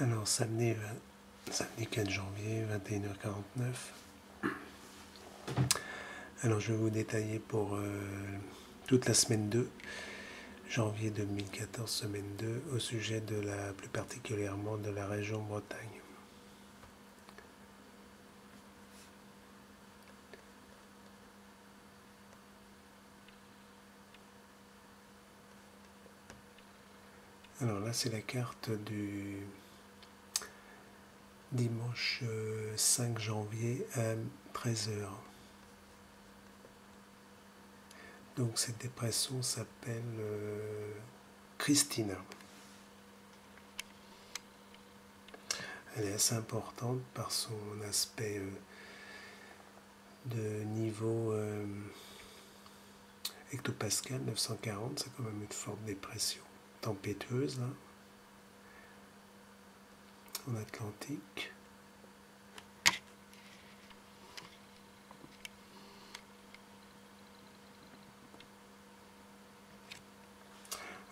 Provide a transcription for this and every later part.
Alors samedi 4 janvier, 21h49. Alors je vais vous détailler pour toute la semaine 2, janvier 2014, semaine 2, au sujet de plus particulièrement de la région Bretagne. Alors là c'est la carte du dimanche 5 janvier à 13h. Donc cette dépression s'appelle Christina. Elle est assez importante par son aspect de niveau hectopascal 940, c'est quand même une forte dépression tempétueuse là, en Atlantique.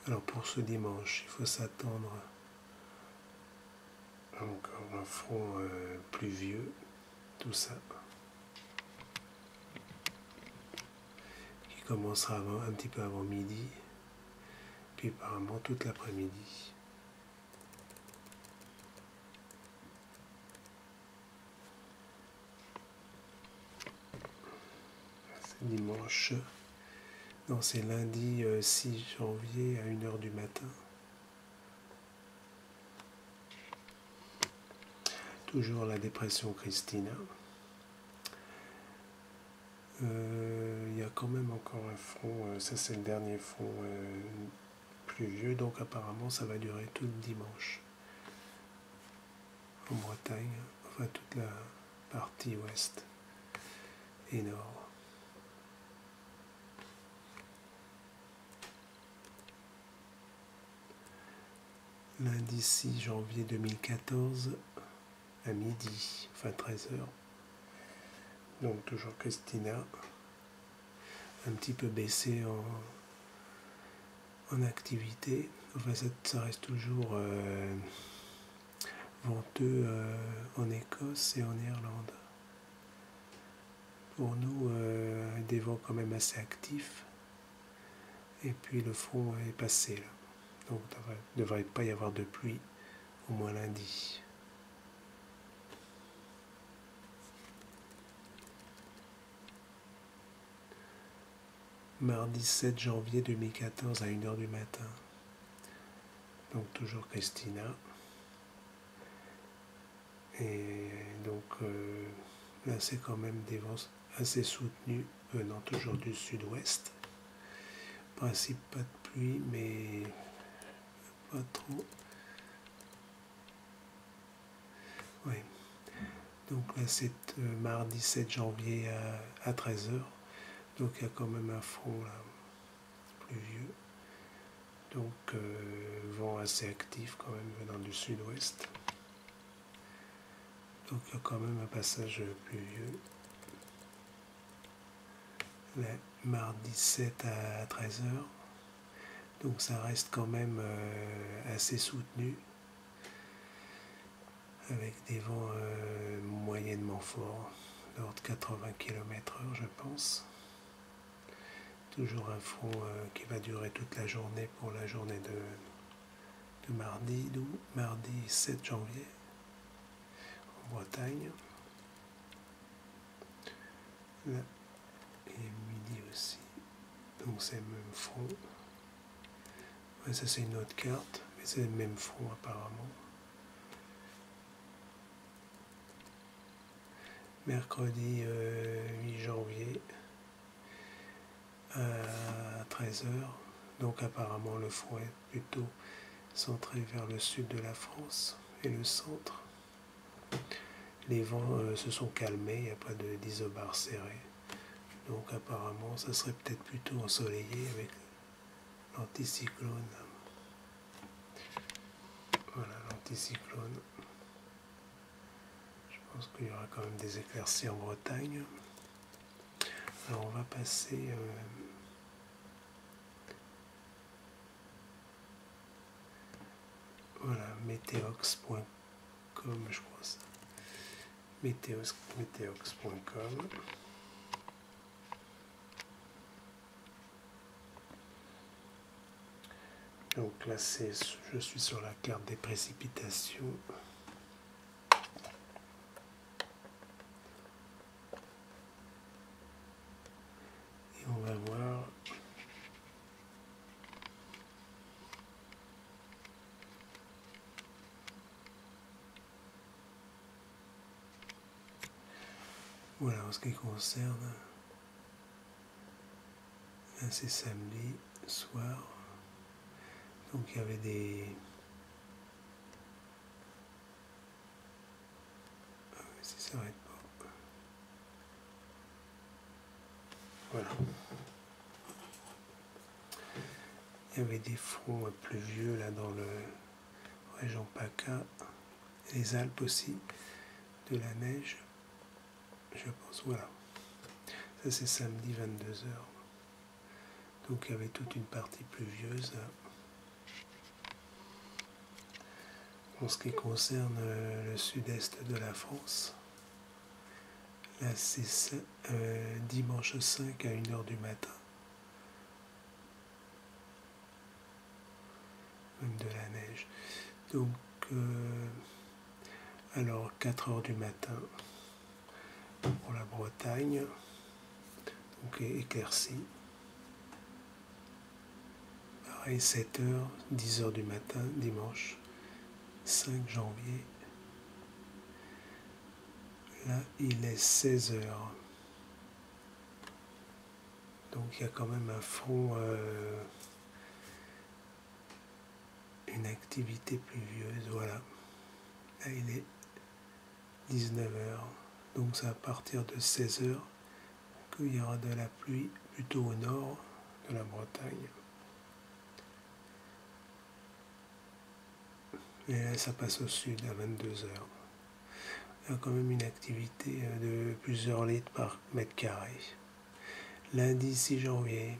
Alors pour ce dimanche, il faut s'attendre à encore un front pluvieux, tout ça, qui commencera un petit peu avant midi, puis apparemment toute l'après-midi. C'est dimanche, non c'est lundi 6 janvier à 1h du matin. Toujours la dépression Christina. Il y a quand même encore un front, ça c'est le dernier front pluvieux, donc apparemment ça va durer tout le dimanche en Bretagne, enfin toute la partie ouest et nord. Lundi 6 janvier 2014 à midi, enfin 13h. Donc toujours Christina, un petit peu baissé en activité. Enfin ça reste toujours venteux en Écosse et en Irlande. Pour nous, des vents quand même assez actifs. Et puis le front est passé là. Donc il ne devrait pas y avoir de pluie, au moins lundi. Mardi 7 janvier 2014 à 1h du matin. Donc toujours Christina. Et donc là c'est quand même des vents assez soutenus venant toujours du sud-ouest. Principe pas de pluie mais pas trop. Oui. Donc là c'est mardi 7 janvier à 13h. Donc il y a quand même un front là, pluvieux. Donc vent assez actif quand même venant du sud-ouest. Donc il y a quand même un passage pluvieux. Le mardi 7 à 13h. Donc ça reste quand même assez soutenu. Avec des vents moyennement forts, d'ordre 80 km/h je pense. Toujours un front qui va durer toute la journée pour la journée de mardi 7 janvier en Bretagne. Là, et midi aussi. Donc c'est le même front. Ouais, ça c'est une autre carte, mais c'est le même front apparemment. Mercredi 8 janvier à 13h. Donc apparemment le front est plutôt centré vers le sud de la France et le centre. Les vents se sont calmés, il n'y a pas d'isobars serrés. Donc apparemment ça serait peut-être plutôt ensoleillé avec l'anticyclone. Voilà l'anticyclone. Je pense qu'il y aura quand même des éclaircies en Bretagne. Alors on va passer Voilà, météox.com, je crois ça. Météox.com. Donc là, je suis sur la carte des précipitations. Et on va voir voilà en ce qui concerne, là c'est samedi soir, donc il y avait des... si ça s'arrête pas. Voilà. Il y avait des fronts pluvieux là dans la région PACA, les Alpes aussi, de la neige, je pense, voilà. Ça c'est samedi 22h. Donc il y avait toute une partie pluvieuse. En ce qui concerne le sud-est de la France, là c'est dimanche 5 à 1h du matin. Même de la neige. Donc, alors 4h du matin pour la Bretagne, donc éclairci. Pareil, 7h, 10h du matin, dimanche 5 janvier. Là, il est 16h. Donc, il y a quand même un front, une activité pluvieuse. Voilà. Là, il est 19h. Donc, c'est à partir de 16h qu'il y aura de la pluie plutôt au nord de la Bretagne. Et là, ça passe au sud à 22h. Il y a quand même une activité de plusieurs litres par mètre carré. Lundi 6 janvier,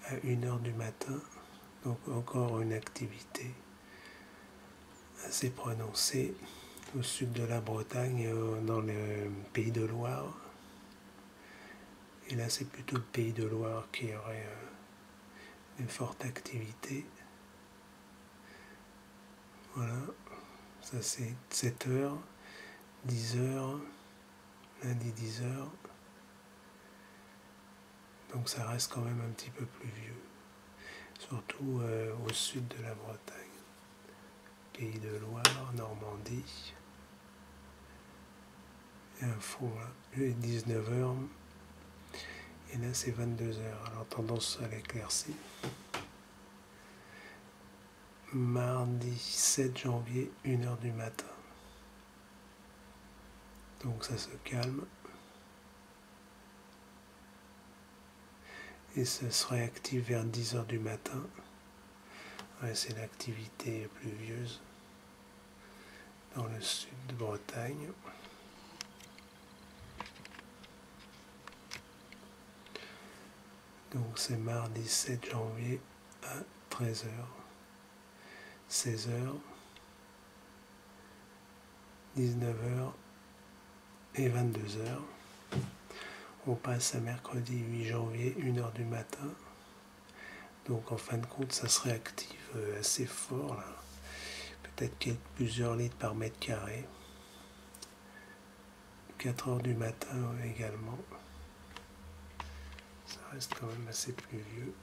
à 1h du matin, donc encore une activité assez prononcée au sud de la Bretagne, dans le Pays de Loire. Et là, c'est plutôt le Pays de Loire qui aurait une forte activité. Voilà, ça c'est 7h, 10h, lundi 10h. Donc ça reste quand même un petit peu pluvieux, surtout au sud de la Bretagne. Pays de Loire, Normandie. Il y a un fond là, il est 19h, et là c'est 22h, alors tendance à l'éclaircie. Mardi 7 janvier, 1h du matin. Donc ça se calme. Et ce serait actif vers 10h du matin. Ouais, c'est l'activité pluvieuse dans le sud de Bretagne. Donc c'est mardi 7 janvier à 13h, 16h, 19h et 22h. On passe à mercredi 8 janvier, 1h du matin. Donc en fin de compte, ça serait actif assez fort là. Peut-être plusieurs litres par mètre carré. 4h du matin également. Ça reste quand même assez pluvieux.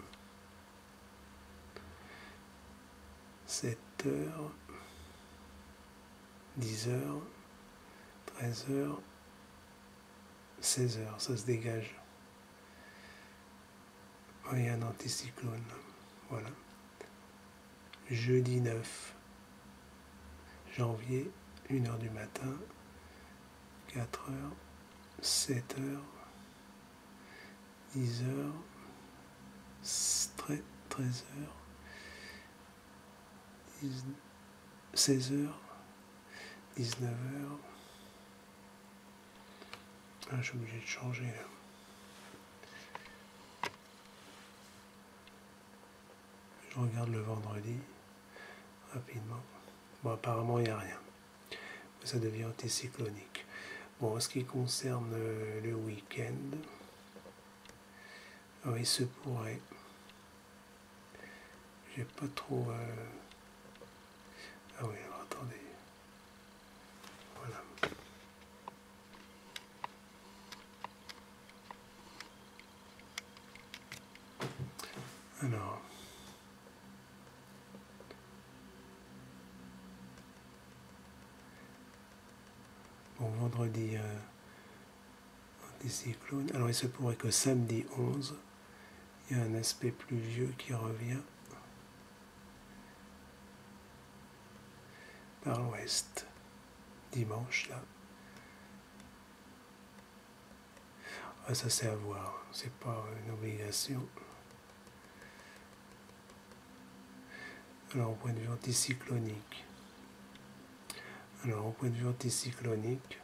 7h, 10h, 13h, 16h, ça se dégage. Il y a un anticyclone. Voilà. Jeudi 9 janvier, 1h du matin, 4h, 7h, 10h, 13h, 16h, 19h. Ah, je suis obligé de changer là. Je regarde le vendredi. rapidement. Bon, apparemment, il n'y a rien. Ça devient anticyclonique. Bon, en ce qui concerne le week-end, il se pourrait. J'ai pas trop... Ah oui, alors attendez. Voilà. Alors... Bon, vendredi, anticyclone. Alors, il se pourrait que samedi 11, il y a un aspect pluvieux qui revient par l'ouest. Dimanche, là. Ah, ça, c'est à voir. C'est pas une obligation. Alors, au point de vue anticyclonique. Alors, au point de vue anticyclonique,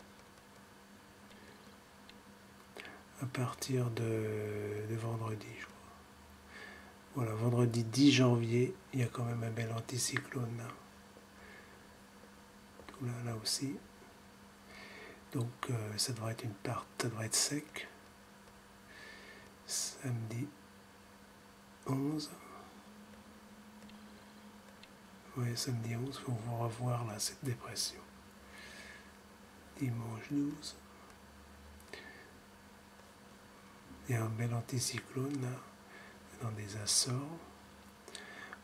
à partir de vendredi, je crois. Voilà, vendredi 10 janvier, il y a quand même un bel anticyclone là. Tout là, là aussi. Donc, ça devrait être ça devrait être sec. Samedi 11. Oui, samedi 11, on va revoir là cette dépression. Dimanche 12. Il y a un bel anticyclone là, dans des Açores.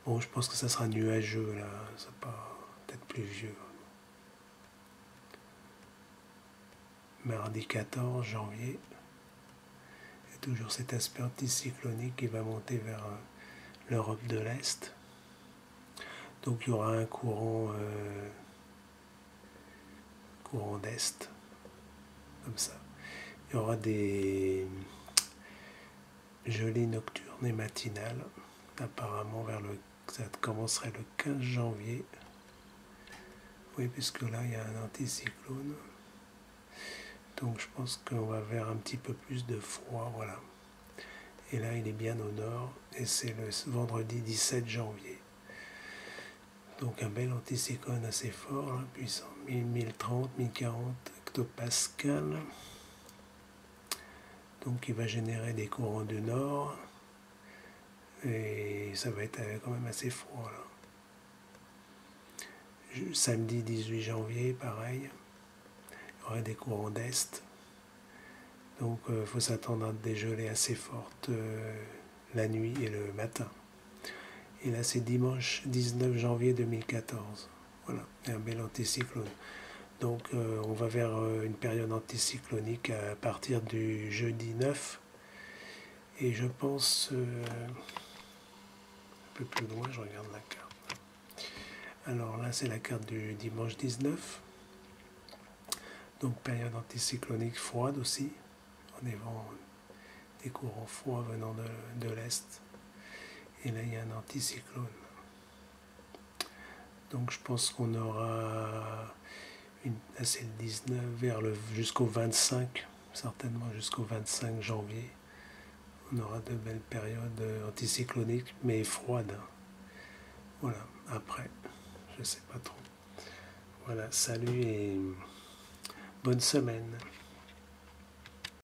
Bon, je pense que ça sera nuageux là, ça pas peut-être pluvieux. Mardi 14 janvier. Il y a toujours cet aspect anticyclonique qui va monter vers l'Europe de l'Est. Donc il y aura un courant d'Est, comme ça. Il y aura des gelées nocturnes et matinales, apparemment ça commencerait le 15 janvier. Oui, puisque là il y a un anticyclone. Donc je pense qu'on va vers un petit peu plus de froid, voilà. Et là il est bien au nord, et c'est le vendredi 17 janvier. Donc un bel anticyclone assez fort, hein, puissant, 1030, 1040 hectopascal. Donc il va générer des courants du nord, et ça va être quand même assez froid là. Samedi 18 janvier, pareil, il y aura des courants d'est. Donc il faut s'attendre à des gelées assez fortes la nuit et le matin. Et là c'est dimanche 19 janvier 2014. Voilà, un bel anticyclone. Donc on va vers une période anticyclonique à partir du jeudi 9. Et je pense, un peu plus loin, je regarde la carte. Alors là c'est la carte du dimanche 19. Donc période anticyclonique froide aussi. On est vraiment des courants froids venant de l'Est. Et là il y a un anticyclone. Donc je pense qu'on aura là c'est le 19 jusqu'au 25, certainement jusqu'au 25 janvier. On aura de belles périodes anticycloniques, mais froides. Voilà, après, je ne sais pas trop. Voilà, salut et bonne semaine.